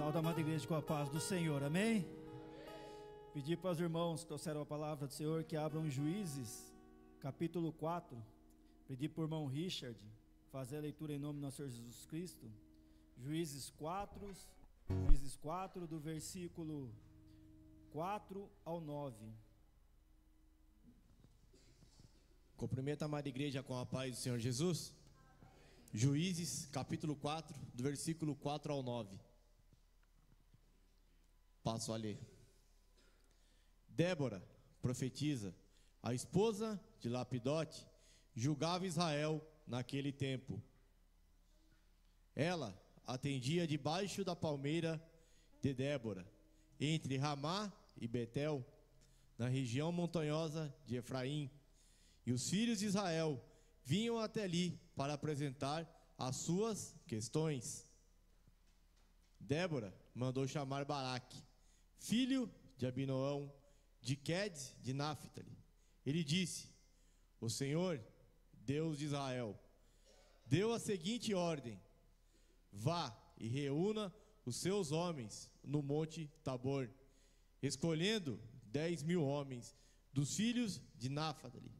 Saúde, amada igreja, com a paz do Senhor, amém? Pedir para os irmãos que trouxeram a palavra do Senhor que abram Juízes, capítulo 4. Pedir para o irmão Richard fazer a leitura em nome do nosso Senhor Jesus Cristo. Juízes 4, do versículo 4 ao 9. Cumprimento a amada igreja com a paz do Senhor Jesus. Juízes, capítulo 4, do versículo 4 ao 9. Passo a ler. Débora, profetisa, a esposa de Lapidote, julgava Israel naquele tempo. Ela atendia debaixo da palmeira de Débora, entre Ramá e Betel, na região montanhosa de Efraim. E os filhos de Israel vinham até ali para apresentar as suas questões. Débora mandou chamar Baraque, filho de Abinoão, de Quedes de Naphtali. Ele disse: o Senhor, Deus de Israel, deu a seguinte ordem: vá e reúna os seus homens no monte Tabor, escolhendo 10.000 homens dos filhos de Naphtali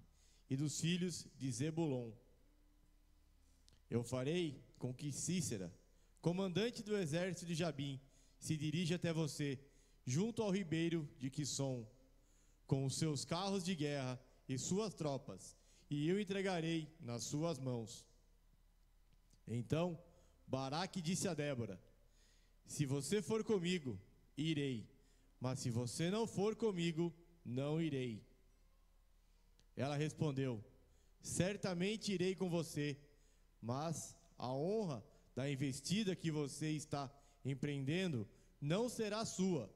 e dos filhos de Zebulon. Eu farei com que Cícera, comandante do exército de Jabim, se dirija até você, junto ao ribeiro de Quisson, com os seus carros de guerra e suas tropas, e eu entregarei nas suas mãos. Então Baraque disse a Débora: se você for comigo, irei, mas se você não for comigo, não irei. Ela respondeu: certamente irei com você, mas a honra da investida que você está empreendendo não será sua,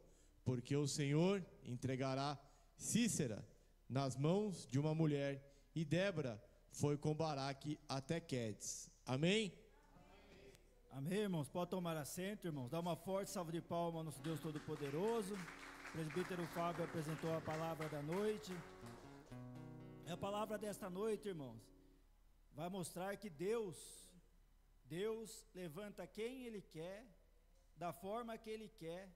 porque o Senhor entregará Cícera nas mãos de uma mulher. E Débora foi com Baraque até Quedes. Amém? Amém, irmãos. Pode tomar assento, irmãos. Dá uma forte salva de palmas ao nosso Deus Todo-Poderoso. O presbítero Fábio apresentou a palavra da noite. A palavra desta noite, irmãos, vai mostrar que Deus levanta quem Ele quer, da forma que Ele quer,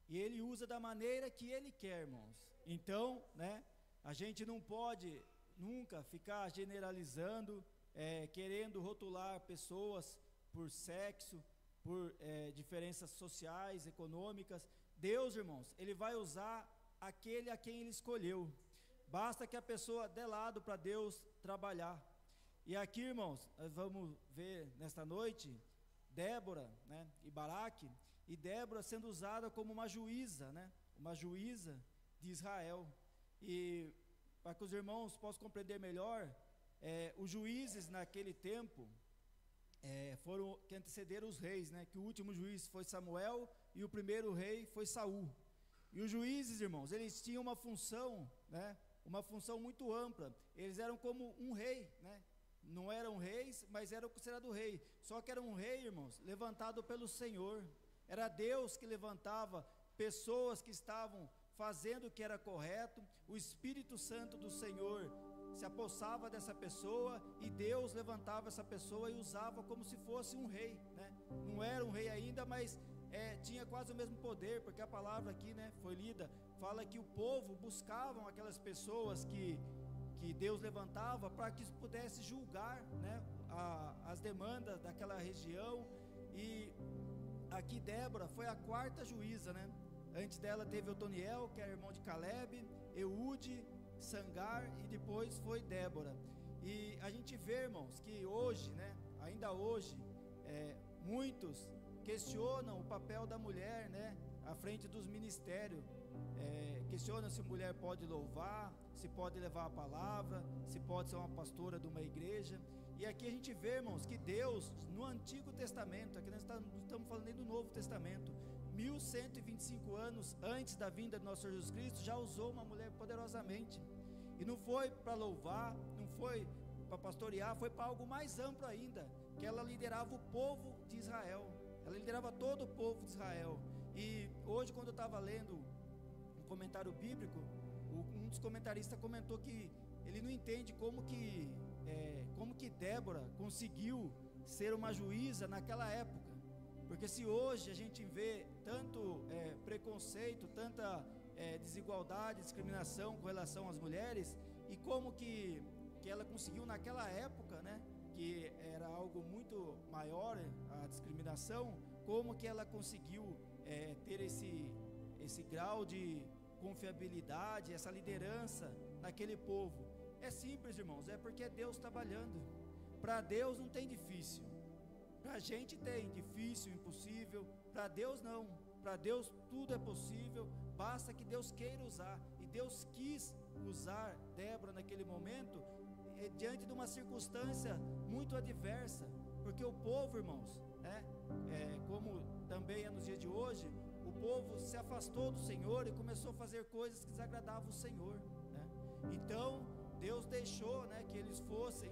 e Ele usa da maneira que Ele quer, irmãos. Então, a gente não pode nunca ficar generalizando, querendo rotular pessoas por sexo, por diferenças sociais, econômicas. Deus, irmãos, Ele vai usar aquele a quem Ele escolheu. Basta que a pessoa dê lado para Deus trabalhar. E aqui, irmãos, nós vamos ver nesta noite Débora, e Baraque, e Débora sendo usada como uma juíza, uma juíza de Israel. E para que os irmãos possam compreender melhor, os juízes naquele tempo foram que antecederam os reis, que o último juiz foi Samuel e o primeiro rei foi Saul. E os juízes, irmãos, eles tinham uma função, muito ampla. Eles eram como um rei, não eram reis, mas eram considerados rei. Só que era um rei, irmãos, levantado pelo Senhor. Era Deus que levantava pessoas que estavam fazendo o que era correto. O Espírito Santo do Senhor se apossava dessa pessoa e Deus levantava essa pessoa e usava como se fosse um rei, Não era um rei ainda, mas tinha quase o mesmo poder, porque a palavra aqui, foi lida, fala que o povo buscavam aquelas pessoas que Deus levantava para que pudesse julgar, as demandas daquela região. E aqui Débora foi a quarta juíza, Antes dela teve Otoniel, que era irmão de Caleb, Eude, Sangar, e depois foi Débora. E a gente vê, irmãos, que hoje, ainda hoje, muitos questionam o papel da mulher, à frente dos ministérios. Questionam se mulher pode louvar, se pode levar a palavra, se pode ser uma pastora de uma igreja. E aqui a gente vê, irmãos, que Deus, no Antigo Testamento, aqui nós não estamos falando nem do Novo Testamento, 1125 anos antes da vinda do nosso Senhor Jesus Cristo, já usou uma mulher poderosamente. E não foi para louvar, não foi para pastorear, foi para algo mais amplo ainda, que ela liderava o povo de Israel. Ela liderava todo o povo de Israel. E hoje, quando eu estava lendo um comentário bíblico, um dos comentaristas comentou que ele não entende como que Débora conseguiu ser uma juíza naquela época, Porque se hoje a gente vê tanto preconceito, tanta desigualdade, discriminação com relação às mulheres, e como que ela conseguiu naquela época, né, que era algo muito maior a discriminação, como que ela conseguiu ter esse grau de confiabilidade, essa liderança naquele povo? É simples, irmãos, é porque é Deus trabalhando. Para Deus não tem difícil, para a gente tem difícil, impossível, para Deus não. Para Deus tudo é possível, basta que Deus queira usar. E Deus quis usar Débora naquele momento, diante de uma circunstância muito adversa, porque o povo, irmãos, como também é nos dias de hoje, o povo se afastou do Senhor e começou a fazer coisas que desagradavam o Senhor, né? Então Deus deixou, né, que eles fossem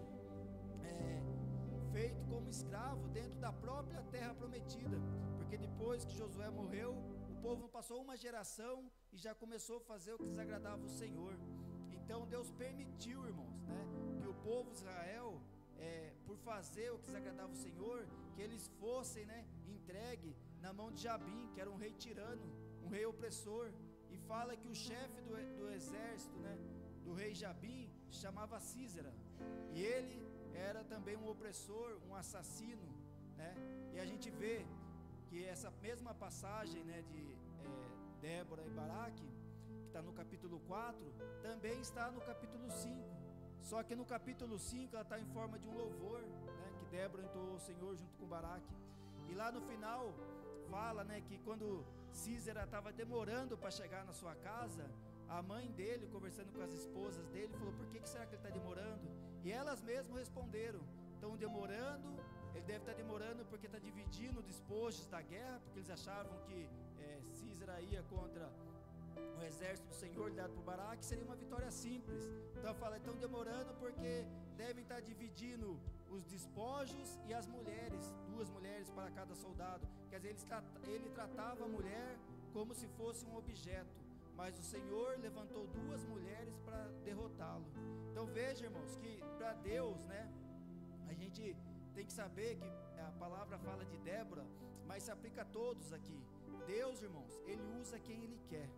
feitos como escravos dentro da própria terra prometida, porque depois que Josué morreu, o povo passou uma geração e já começou a fazer o que desagradava o Senhor. Então Deus permitiu, irmãos, né, que o povo de Israel, por fazer o que desagradava o Senhor, que eles fossem, né, entregue na mão de Jabim, que era um rei tirano, um rei opressor. E fala que o chefe do exército, né, do rei Jabim, chamava Sísera, e ele era também um opressor, um assassino, né? E a gente vê que essa mesma passagem, né, de Débora e Baraque, que está no capítulo 4, também está no capítulo 5. Só que no capítulo 5 ela está em forma de um louvor, né, que Débora entoou ao Senhor junto com Baraque. E lá no final fala, né, que quando Sísera estava demorando para chegar na sua casa, a mãe dele, conversando com as esposas dele, falou: por que será que ele está demorando? E elas mesmas responderam: estão demorando, ele deve estar demorando porque está dividindo despojos da guerra, porque eles achavam que Sísera ia contra o exército do Senhor dado por Baraque, seria uma vitória simples. Então fala: estão demorando porque devem estar dividindo os despojos e as mulheres, 2 mulheres para cada soldado. Quer dizer, ele tratava a mulher como se fosse um objeto, mas o Senhor levantou 2 mulheres para derrotá-lo. Então veja, irmãos, que para Deus, né, a gente tem que saber que a palavra fala de Débora, mas se aplica a todos aqui. Deus, irmãos, Ele usa quem Ele quer.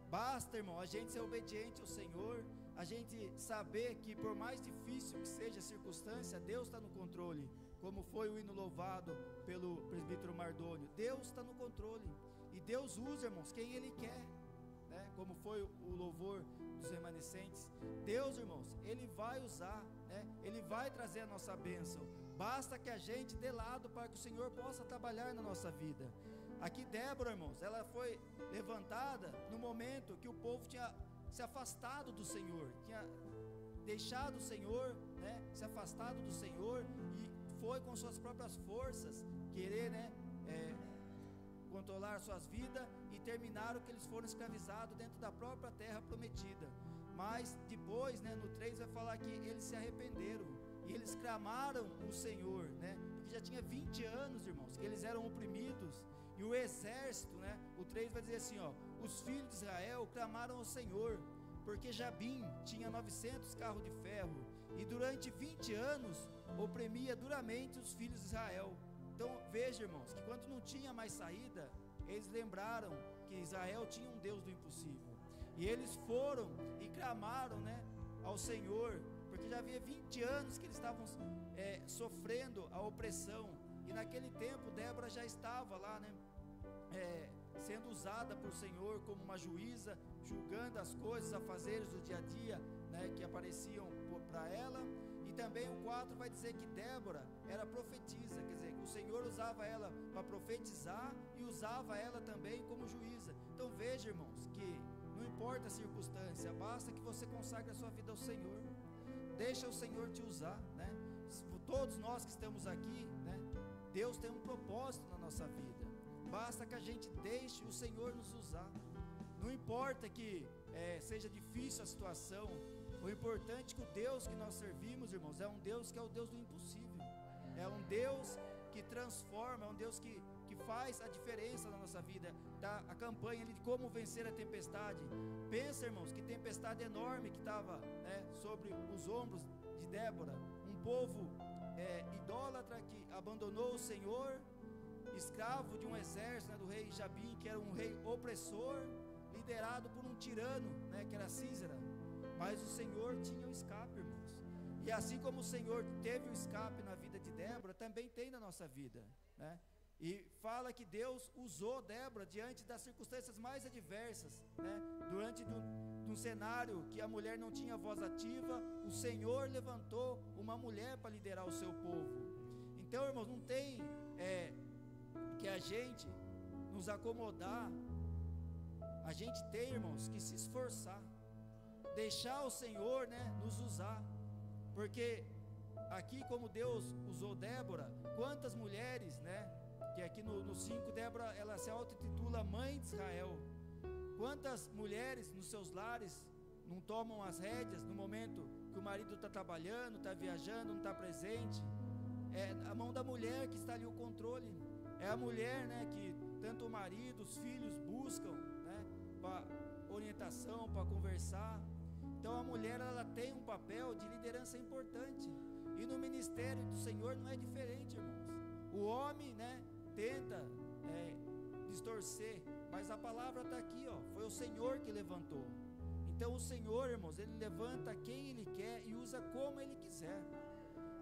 Basta, irmão, a gente ser obediente ao Senhor, a gente saber que por mais difícil que seja a circunstância, Deus está no controle, como foi o hino louvado pelo presbítero Mardônio. Deus está no controle, e Deus usa, irmãos, quem Ele quer, né? Como foi o louvor dos remanescentes. Deus, irmãos, Ele vai usar, né? Ele vai trazer a nossa bênção. Basta que a gente dê lado para que o Senhor possa trabalhar na nossa vida. Aqui Débora, irmãos, ela foi levantada no momento que o povo tinha se afastado do Senhor, tinha deixado o Senhor, né, se afastado do Senhor, e foi com suas próprias forças querer, né, controlar suas vidas, e terminaram que eles foram escravizados dentro da própria terra prometida. Mas depois, né, no 3 vai falar que eles se arrependeram e eles clamaram o Senhor, né, porque já tinha 20 anos, irmãos, que eles eram oprimidos. E o exército, né, o 3 vai dizer assim, ó: os filhos de Israel clamaram ao Senhor, porque Jabim tinha 900 carros de ferro, e durante 20 anos oprimia duramente os filhos de Israel. Então veja, irmãos, que quando não tinha mais saída, eles lembraram que Israel tinha um Deus do impossível, e eles foram e clamaram, né, ao Senhor, porque já havia 20 anos que eles estavam sofrendo a opressão. E naquele tempo Débora já estava lá, né, sendo usada por Senhor como uma juíza, julgando as coisas, afazeres do dia a dia, né, que apareciam para ela. E também o 4 vai dizer que Débora era profetisa, quer dizer, que o Senhor usava ela para profetizar e usava ela também como juíza. Então veja, irmãos, que não importa a circunstância, basta que você consagre a sua vida ao Senhor, deixa o Senhor te usar, né? Todos nós que estamos aqui, né, Deus tem um propósito na nossa vida, basta que a gente deixe o Senhor nos usar. Não importa que seja difícil a situação, o importante é que o Deus que nós servimos, irmãos, é um Deus que é o Deus do impossível, é um Deus que transforma, é um Deus que faz a diferença na nossa vida. A campanha ali de como vencer a tempestade, pensa, irmãos, que tempestade enorme que estava, né, sobre os ombros de Débora, um povo idólatra que abandonou o Senhor, escravo de um exército, né, do rei Jabim, que era um rei opressor, liderado por um tirano, né, que era Sísera. Mas o Senhor tinha o escape, irmãos. E assim como o Senhor teve o escape na vida de Débora, também tem na nossa vida, né? E fala que Deus usou Débora diante das circunstâncias mais adversas, né? Durante um cenário que a mulher não tinha voz ativa, o Senhor levantou uma mulher para liderar o seu povo. Então, irmãos, não tem que a gente nos acomodar. A gente tem, irmãos, que se esforçar, deixar o Senhor, né, nos usar, porque aqui, como Deus usou Débora, quantas mulheres, né, que aqui no 5, Débora, ela se auto-intitula mãe de Israel. Quantas mulheres nos seus lares não tomam as rédeas no momento que o marido está trabalhando, está viajando, não está presente? É a mão da mulher que está ali o controle. É a mulher, né, que tanto o marido, os filhos buscam, né, para orientação, para conversar. Então a mulher, ela tem um papel de liderança importante. E no ministério do Senhor não é diferente, irmãos. O homem, né, tenta distorcer, mas a palavra está aqui, ó. Foi o Senhor que levantou. Então o Senhor, irmãos, Ele levanta quem Ele quer e usa como Ele quiser.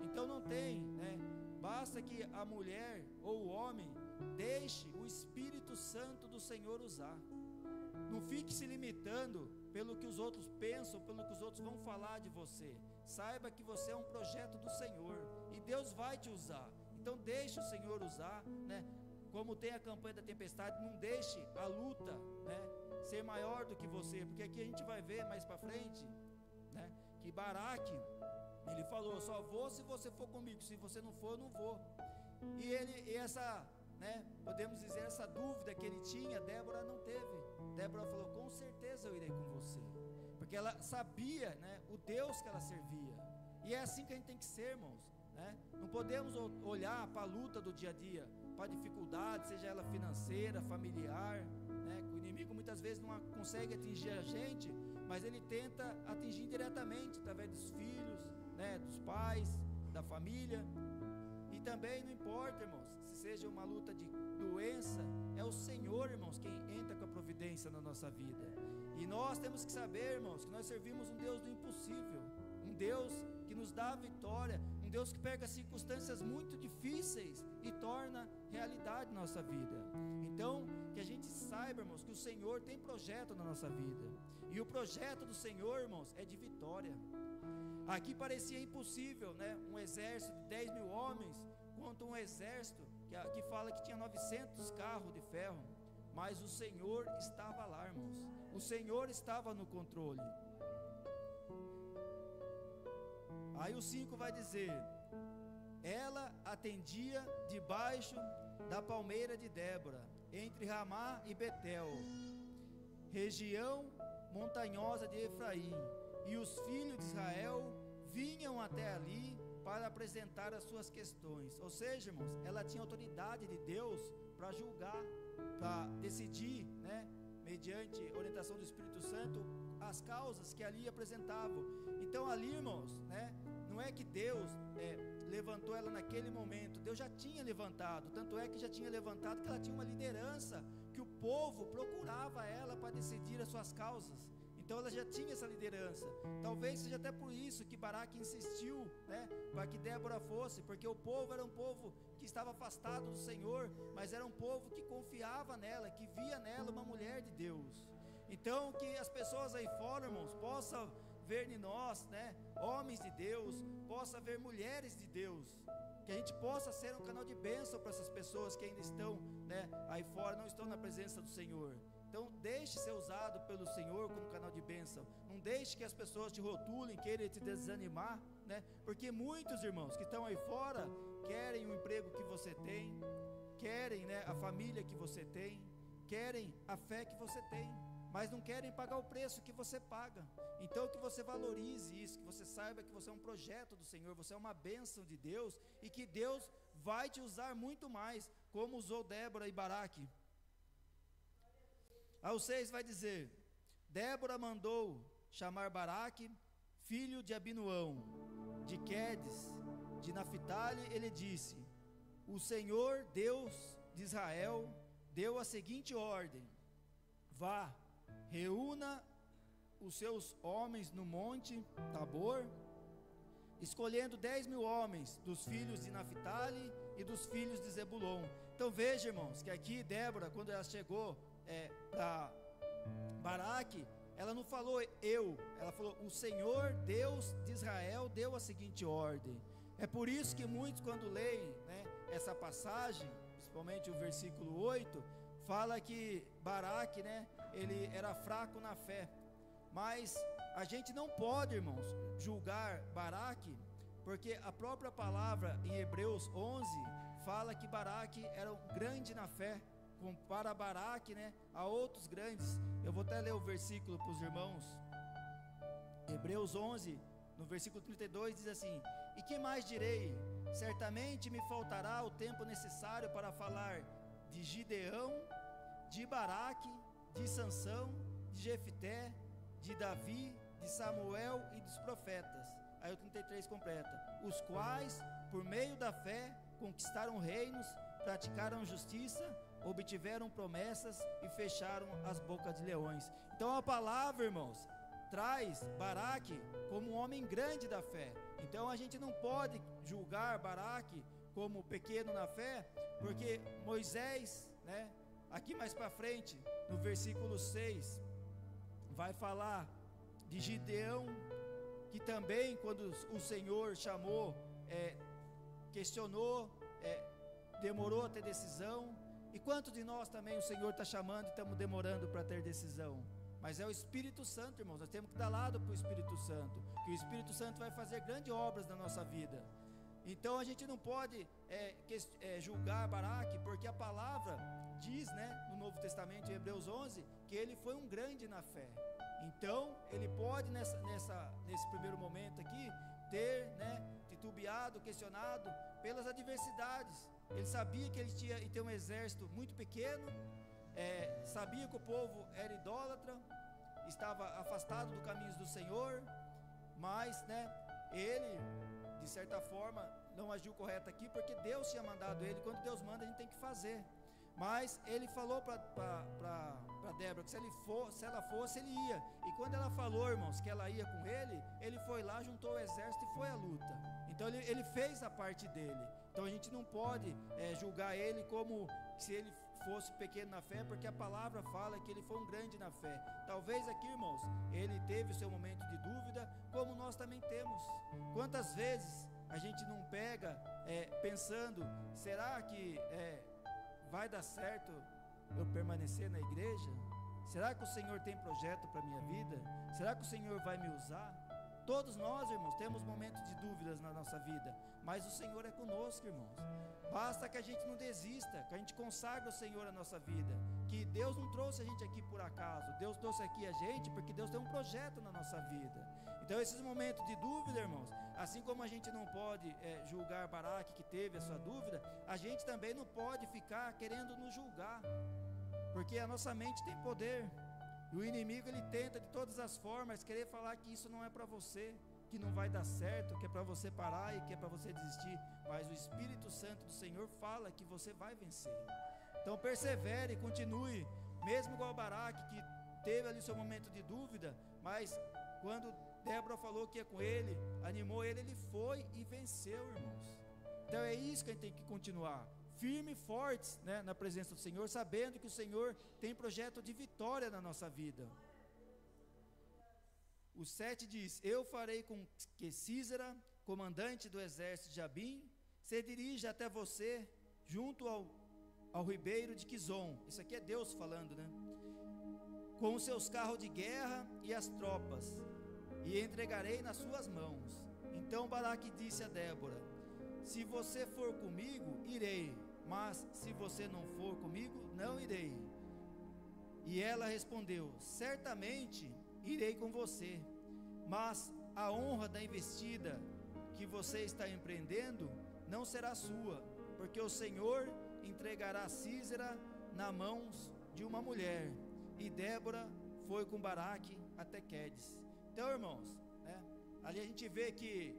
Então não tem, né? Basta que a mulher ou o homem deixe o Espírito Santo do Senhor usar. Não fique se limitando pelo que os outros pensam, pelo que os outros vão falar de você. Saiba que você é um projeto do Senhor e Deus vai te usar. Então deixe o Senhor usar, né? Como tem a campanha da tempestade, não deixe a luta, né, ser maior do que você, porque aqui a gente vai ver mais para frente, né, que Baraque, ele falou: só vou se você for comigo, se você não for, eu não vou. E essa, né, podemos dizer, essa dúvida que ele tinha, Débora não teve. Débora falou: com certeza eu irei com você, porque ela sabia, né, o Deus que ela servia. E é assim que a gente tem que ser, irmãos, né? Não podemos olhar para a luta do dia a dia, para a dificuldade, seja ela financeira, familiar, né? O inimigo muitas vezes não consegue atingir a gente, mas ele tenta atingir diretamente através dos filhos, né, dos pais, da família. E também não importa, irmãos, se seja uma luta de doença, é o Senhor, irmãos, quem entra com a providência na nossa vida. E nós temos que saber, irmãos, que nós servimos um Deus do impossível, um Deus que nos dá a vitória, um Deus que pega circunstâncias muito difíceis e torna realidade na nossa vida. Então, que a gente saiba, irmãos, que o Senhor tem projeto na nossa vida, e o projeto do Senhor, irmãos, é de vitória. Aqui parecia impossível, né, um exército de 10 mil homens contra um exército que fala que tinha 900 carros de ferro, mas o Senhor estava lá, irmãos. O Senhor estava no controle. Aí o 5 vai dizer: ela atendia debaixo da palmeira de Débora, entre Ramá e Betel, região montanhosa de Efraim, e os filhos de Israel vinham até ali para apresentar as suas questões. Ou seja, irmãos, ela tinha autoridade de Deus para julgar, para decidir, né, mediante orientação do Espírito Santo, as causas que ali apresentavam. Então ali, irmãos, né, não é que Deus levantou ela naquele momento, Deus já tinha levantado, tanto é que já tinha levantado que ela tinha uma liderança, que o povo procurava ela para decidir as suas causas. Então ela já tinha essa liderança. Talvez seja até por isso que Baraque insistiu, né, para que Débora fosse, porque o povo era um povo que estava afastado do Senhor, mas era um povo que confiava nela, que via nela uma mulher de Deus. Então que as pessoas aí fora, irmãos, possam ver em nós, né, homens de Deus, possa ver mulheres de Deus, que a gente possa ser um canal de bênção para essas pessoas que ainda estão, né, aí fora, não estão na presença do Senhor. Então deixe ser usado pelo Senhor como canal de bênção. Não deixe que as pessoas te rotulem, queiram te desanimar, né? Porque muitos irmãos que estão aí fora querem o emprego que você tem, querem, né, a família que você tem, querem a fé que você tem, mas não querem pagar o preço que você paga. Então que você valorize isso, que você saiba que você é um projeto do Senhor, você é uma bênção de Deus, e que Deus vai te usar muito mais, como usou Débora e Baraque. Ao 6 vai dizer: Débora mandou chamar Baraque, filho de Abinuão, de Quedes, de Naphtali. Ele disse: o Senhor Deus de Israel deu a seguinte ordem: vá, reúna os seus homens no monte Tabor, escolhendo 10.000 homens dos filhos de Naphtali e dos filhos de Zebulon. Então veja, irmãos, que aqui Débora, quando ela chegou para Baraque, ela não falou ela falou: o Senhor Deus de Israel deu a seguinte ordem. É por isso que muitos, quando leem, né, essa passagem, principalmente o versículo 8, fala que Baraque, né, ele era fraco na fé. Mas a gente não pode, irmãos, julgar Baraque, porque a própria palavra em Hebreus 11 fala que Baraque era um grande na fé. Compara Baraque, né, a outros grandes. Eu vou até ler o versículo para os irmãos. Hebreus 11, no versículo 32, diz assim: e que mais direi? Certamente me faltará o tempo necessário para falar de Gideão, de Baraque, de Sansão, de Jefté, de Davi, de Samuel e dos profetas. Aí o 33 completa: os quais, por meio da fé, conquistaram reinos, praticaram justiça, obtiveram promessas e fecharam as bocas de leões. Então a palavra, irmãos, traz Baraque como um homem grande da fé. Então a gente não pode julgar Baraque como pequeno na fé, porque Moisés, né, aqui mais para frente, no versículo 6, vai falar de Gideão, que também, quando o Senhor chamou, questionou, demorou a ter decisão. E quantos de nós também o Senhor está chamando e estamos demorando para ter decisão? Mas é o Espírito Santo, irmãos. Nós temos que dar lado para o Espírito Santo, que o Espírito Santo vai fazer grandes obras na nossa vida. Então a gente não pode julgar Baraque, porque a palavra diz, né, no Novo Testamento, em Hebreus 11, que ele foi um grande na fé. Então ele pode nesse primeiro momento aqui ter, né, titubeado, questionado pelas adversidades. Ele sabia que ele tinha ter um exército muito pequeno, sabia que o povo era idólatra, estava afastado do caminho do Senhor, mas, né, ele, de certa forma, não agiu correto aqui, porque Deus tinha mandado ele. Quando Deus manda, a gente tem que fazer. Mas ele falou para Débora que se ela fosse, ele ia. E quando ela falou, irmãos, que ela ia com ele, ele foi lá, juntou o exército e foi à luta. Então ele fez a parte dele. Então a gente não pode julgar ele como se ele fosse pequeno na fé, porque a palavra fala que ele foi um grande na fé. Talvez aqui, irmãos, ele teve o seu momento de dúvida, como nós também temos. Quantas vezes a gente não pega pensando: será que vai dar certo eu permanecer na igreja? Será que o Senhor tem projeto para a minha vida? Será que o Senhor vai me usar? Todos nós, irmãos, temos momentos de dúvidas na nossa vida, mas o Senhor é conosco, irmãos. Basta que a gente não desista, que a gente consagre o Senhor à nossa vida, que Deus não trouxe a gente aqui por acaso. Deus trouxe aqui a gente porque Deus tem um projeto na nossa vida. Então esses momentos de dúvida, irmãos, assim como a gente não pode julgar Baraque, que teve a sua dúvida, a gente também não pode ficar querendo nos julgar, porque a nossa mente tem poder. E o inimigo, ele tenta de todas as formas querer falar que isso não é para você, que não vai dar certo, que é para você parar e que é para você desistir. Mas o Espírito Santo do Senhor fala que você vai vencer. Então persevere, continue, mesmo igual Baraque, que teve ali seu momento de dúvida, mas quando Débora falou que ia com ele, animou ele, ele foi e venceu, irmãos. Então é isso que a gente tem que continuar, firme e fortes, né, na presença do Senhor, sabendo que o Senhor tem projeto de vitória na nossa vida. O 7 diz: eu farei com que Císara, comandante do exército de Jabim, se dirija até você, junto ao ribeiro de Quizon. Isso aqui é Deus falando, né? Com os seus carros de guerra e as tropas, e entregarei nas suas mãos. Então Baraque disse a Débora: se você for comigo, irei, mas se você não for comigo, não irei. E ela respondeu: certamente irei com você, mas a honra da investida que você está empreendendo não será sua, porque o Senhor entregará Císara na mãos de uma mulher. E Débora foi com Baraque até Quedes. Então, irmãos, né, ali a gente vê que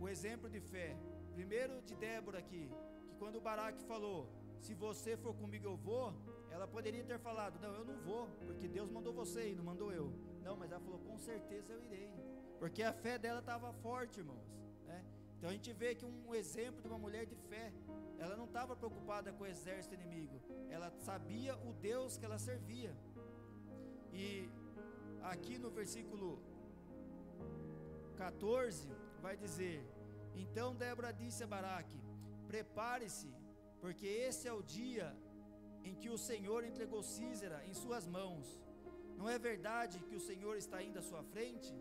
o exemplo de fé, primeiro de Débora aqui, que quando o Baraque falou se você for comigo eu vou, ela poderia ter falado, não, eu não vou, porque Deus mandou você ir, não mandou eu. Não, mas ela falou, com certeza eu irei, porque a fé dela estava forte, irmãos, né? Então a gente vê que um exemplo de uma mulher de fé, ela não estava preocupada com o exército inimigo, ela sabia o Deus que ela servia. E aqui no versículo 14 vai dizer, então Débora disse a Baraque, prepare-se, porque esse é o dia em que o Senhor entregou Sísera em suas mãos. Não é verdade que o Senhor está indo à sua frente?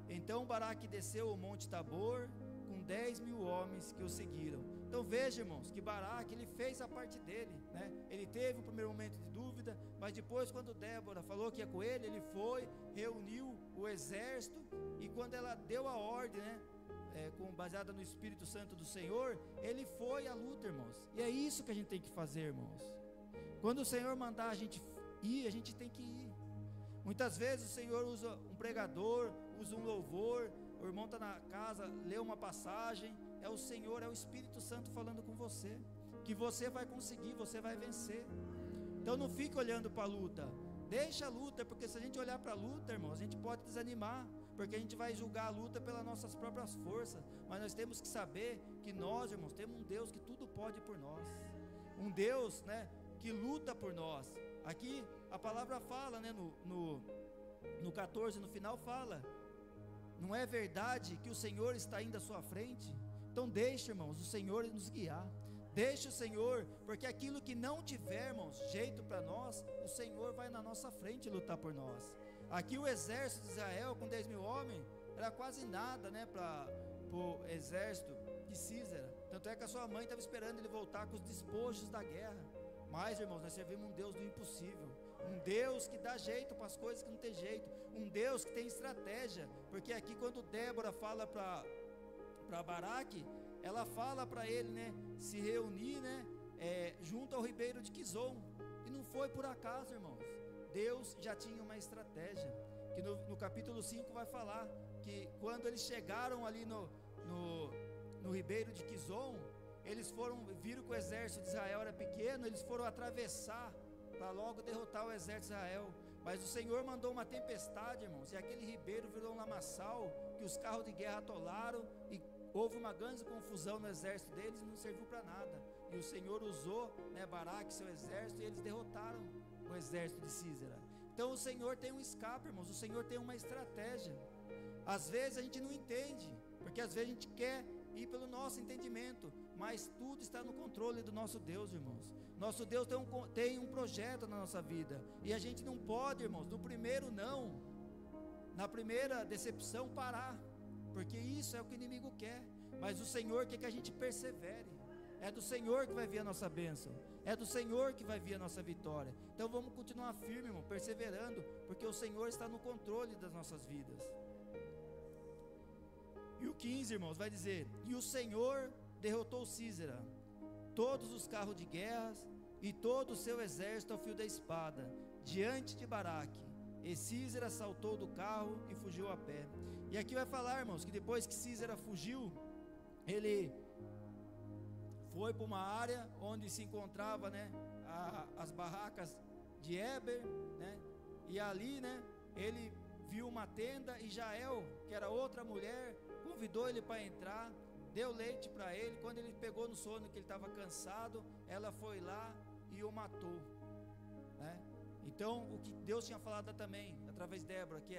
Então Baraque desceu o monte Tabor com 10.000 homens que o seguiram. Então veja, irmãos, que Baraque, ele fez a parte dele, né? Ele teve um primeiro momento de dúvida, mas depois, quando Débora falou que ia com ele, ele foi, reuniu o exército, e quando ela deu a ordem, né, baseada no Espírito Santo do Senhor, ele foi à luta, irmãos. E é isso que a gente tem que fazer, irmãos. Quando o Senhor mandar a gente ir, a gente tem que ir. Muitas vezes o Senhor usa um pregador, usa um louvor, o irmão está na casa, lê uma passagem, é o Senhor, é o Espírito Santo falando com você, que você vai conseguir, você vai vencer. Então não fique olhando para a luta, deixa a luta, porque se a gente olhar para a luta, irmãos, a gente pode desanimar, porque a gente vai julgar a luta pelas nossas próprias forças, mas nós temos que saber que nós, irmãos, temos um Deus que tudo pode por nós, um Deus, né, que luta por nós. Aqui a palavra fala, né, no 14, no final fala, não é verdade que o Senhor está indo à sua frente? Então deixe, irmãos, o Senhor nos guiar, deixe o Senhor, porque aquilo que não tiver, irmãos, jeito para nós, o Senhor vai na nossa frente lutar por nós. Aqui o exército de Israel com 10.000 homens, era quase nada, né, para o exército de Sísera, tanto é que a sua mãe estava esperando ele voltar com os despojos da guerra. Mas, irmãos, nós servimos um Deus do impossível, um Deus que dá jeito para as coisas que não tem jeito, um Deus que tem estratégia, porque aqui quando Débora fala para Baraque, ela fala para ele, né, se reunir, né, junto ao ribeiro de Quizon, e não foi por acaso, irmãos, Deus já tinha uma estratégia, que no capítulo 5 vai falar, que quando eles chegaram ali no ribeiro de Quizon, eles viram que o exército de Israel era pequeno, eles foram atravessar, para logo derrotar o exército de Israel, mas o Senhor mandou uma tempestade, irmãos, e aquele ribeiro virou um lamaçal, que os carros de guerra atolaram, e houve uma grande confusão no exército deles, e não serviu para nada, e o Senhor usou, né, Baraque, seu exército, e eles derrotaram o exército de Sísera. Então o Senhor tem um escape, irmãos, o Senhor tem uma estratégia. Às vezes a gente não entende, porque às vezes a gente quer ir pelo nosso entendimento, mas tudo está no controle do nosso Deus, irmãos. Nosso Deus tem um projeto na nossa vida, e a gente não pode, irmãos, no primeiro não, na primeira decepção parar, porque isso é o que o inimigo quer, mas o Senhor quer que a gente persevere, é do Senhor que vai vir a nossa bênção, é do Senhor que vai vir a nossa vitória. Então vamos continuar firme, irmão, perseverando, porque o Senhor está no controle das nossas vidas. E o 15, irmãos, vai dizer, e o Senhor derrotou Sísera, todos os carros de guerra e todo o seu exército ao fio da espada, diante de Baraque, e Sísera saltou do carro e fugiu a pé. E aqui vai falar, irmãos, que depois que Sísera fugiu, ele foi para uma área onde se encontrava, né, as barracas de Éber, né, e ali, né, ele viu uma tenda, e Jael, que era outra mulher, convidou ele para entrar, deu leite para ele. Quando ele pegou no sono, que ele estava cansado, ela foi lá e o matou, né? Então o que Deus tinha falado também através de Débora, que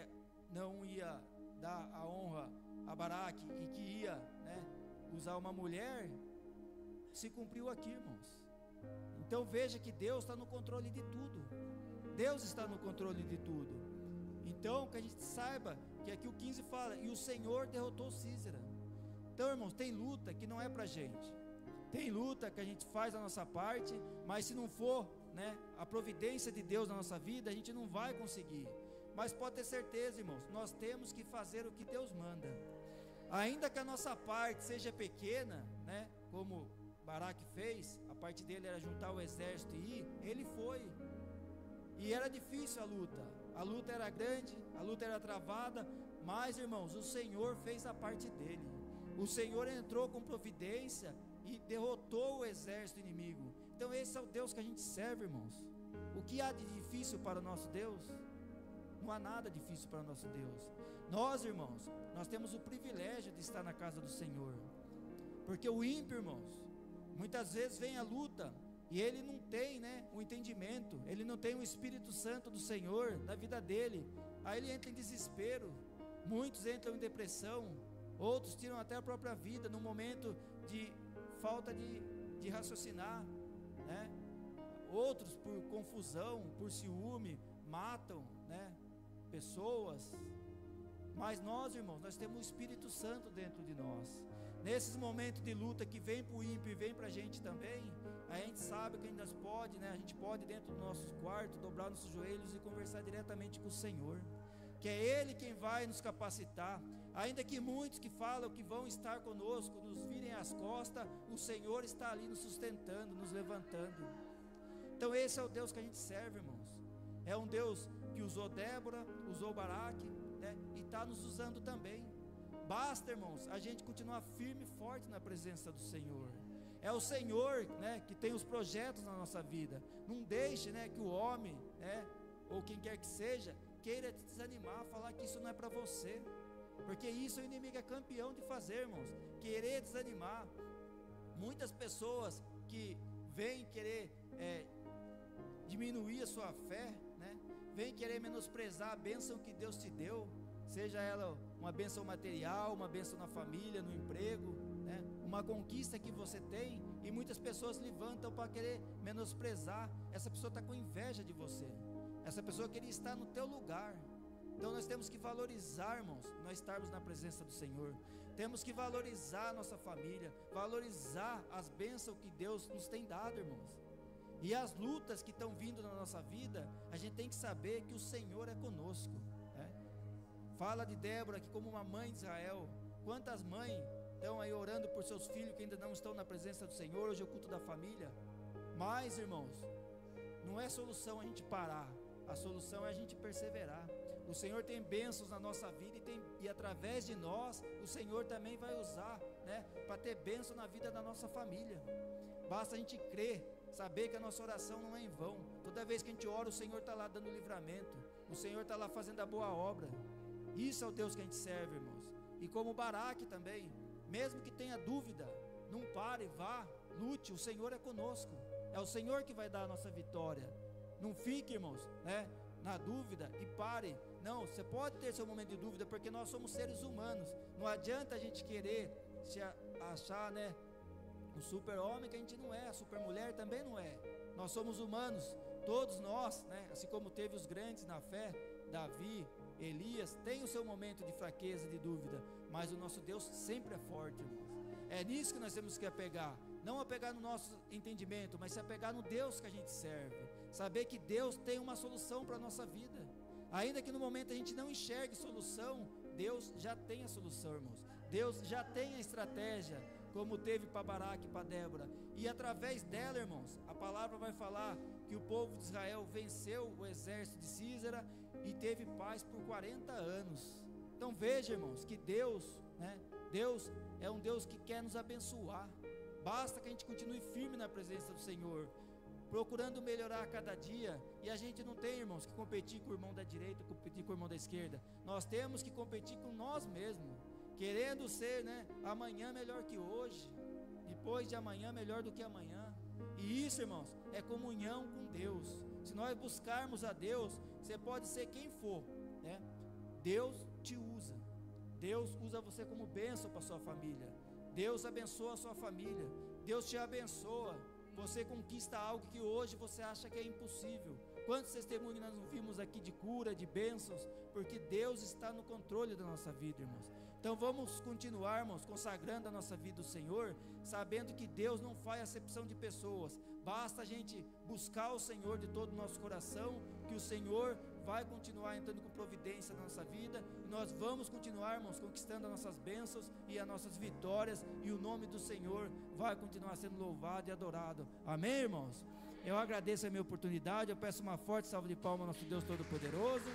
não ia dar a honra a Baraque, e que ia, né, usar uma mulher, se cumpriu aqui, irmãos. Então veja que Deus está no controle de tudo, Deus está no controle de tudo. Então que a gente saiba que aqui o 15 fala, e o Senhor derrotou Sísera. Então, irmãos, tem luta que não é pra gente, tem luta que a gente faz a nossa parte, mas se não for, né, a providência de Deus na nossa vida, a gente não vai conseguir. Mas pode ter certeza, irmãos, nós temos que fazer o que Deus manda, ainda que a nossa parte seja pequena, né, como Baraque fez, a parte dele era juntar o exército e ir, ele foi, e era difícil a luta era grande, a luta era travada, mas, irmãos, o Senhor fez a parte dele. O Senhor entrou com providência e derrotou o exército inimigo. Então esse é o Deus que a gente serve, irmãos. O que há de difícil para o nosso Deus? Não há nada difícil para o nosso Deus. Nós, irmãos, nós temos o privilégio de estar na casa do Senhor. Porque o ímpio, irmãos, muitas vezes vem a luta e ele não tem, o entendimento, ele não tem o Espírito Santo do Senhor na vida dele. Aí ele entra em desespero. Muitos entram em depressão, outros tiram até a própria vida no momento de falta de raciocinar, Outros por confusão, por ciúme, matam, pessoas. Mas nós, irmãos, nós temos o Espírito Santo dentro de nós. Nesses momentos de luta que vem para o ímpio e vem para a gente também, a gente sabe que ainda pode, a gente pode dentro do nosso quarto, dobrar nossos joelhos e conversar diretamente com o Senhor, que é Ele quem vai nos capacitar. Ainda que muitos que falam que vão estar conosco, nos virem as costas, o Senhor está ali nos sustentando, nos levantando. Então esse é o Deus que a gente serve, irmãos. É um Deus que usou Débora, usou Baraque, e está nos usando também. Basta, irmãos, a gente continuar firme e forte na presença do Senhor. É o Senhor, que tem os projetos na nossa vida. Não deixe, que o homem, ou quem quer que seja, queira te desanimar, falar que isso não é para você, porque isso o inimigo é campeão de fazer, irmãos, querer desanimar. Muitas pessoas que vêm querer diminuir a sua fé, vem querer menosprezar a bênção que Deus te deu, seja ela uma bênção material, uma bênção na família, no emprego, uma conquista que você tem, e muitas pessoas levantam para querer menosprezar. Essa pessoa está com inveja de você, essa pessoa queria estar no teu lugar. Então nós temos que valorizar, irmãos, nós estarmos na presença do Senhor. Temos que valorizar a nossa família, valorizar as bênçãos que Deus nos tem dado, irmãos. E as lutas que estão vindo na nossa vida, a gente tem que saber que o Senhor é conosco. Fala de Débora que como uma mãe de Israel. Quantas mães estão aí orando por seus filhos que ainda não estão na presença do Senhor, hoje é o culto da família. Mas, irmãos, não é solução a gente parar, a solução é a gente perseverar. O Senhor tem bênçãos na nossa vida e através de nós, o Senhor também vai usar, para ter bênção na vida da nossa família. Basta a gente crer, saber que a nossa oração não é em vão. Toda vez que a gente ora, o Senhor está lá dando livramento, o Senhor está lá fazendo a boa obra. Isso é o Deus que a gente serve, irmãos. E como Baraque também, mesmo que tenha dúvida, não pare, vá, lute, o Senhor é conosco. É o Senhor que vai dar a nossa vitória. Não fique, irmãos, na dúvida e pare. Não, você pode ter seu momento de dúvida, porque nós somos seres humanos. Não adianta a gente querer se achar, um super-homem que a gente não é, a super-mulher também não é. Nós somos humanos, todos nós, assim como teve os grandes na fé, Davi, Elias, tem o seu momento de fraqueza, de dúvida, mas o nosso Deus sempre é forte, irmãos. É nisso que nós temos que apegar, não apegar no nosso entendimento, mas se apegar no Deus que a gente serve, saber que Deus tem uma solução para a nossa vida, ainda que no momento a gente não enxergue solução, Deus já tem a solução, irmãos. Deus já tem a estratégia, como teve para Baraque e para Débora, e através dela, irmãos, a palavra vai falar que o povo de Israel venceu o exército de Císara e teve paz por 40 anos. Então veja, irmãos, que Deus é um Deus que quer nos abençoar. Basta que a gente continue firme na presença do Senhor, procurando melhorar a cada dia. E a gente não tem, irmãos, que competir com o irmão da direita, competir com o irmão da esquerda. Nós temos que competir com nós mesmos, querendo ser, amanhã melhor que hoje, depois de amanhã melhor do que amanhã. E isso, irmãos, é comunhão com Deus. Se nós buscarmos a Deus, você pode ser quem for, Deus te usa. Deus usa você como bênção para sua família. Deus abençoa a sua família. Deus te abençoa. Você conquista algo que hoje você acha que é impossível. Quantos testemunhos nós não vimos aqui de cura, de bênçãos, porque Deus está no controle da nossa vida, irmãos. Então vamos continuar, irmãos, consagrando a nossa vida ao Senhor, sabendo que Deus não faz acepção de pessoas. Basta a gente buscar o Senhor de todo o nosso coração, que o Senhor vai continuar entrando com providência na nossa vida, e nós vamos continuar, irmãos, conquistando as nossas bênçãos e as nossas vitórias, e o nome do Senhor vai continuar sendo louvado e adorado. Amém, irmãos? Eu agradeço a minha oportunidade, eu peço uma forte salva de palmas ao nosso Deus Todo-Poderoso.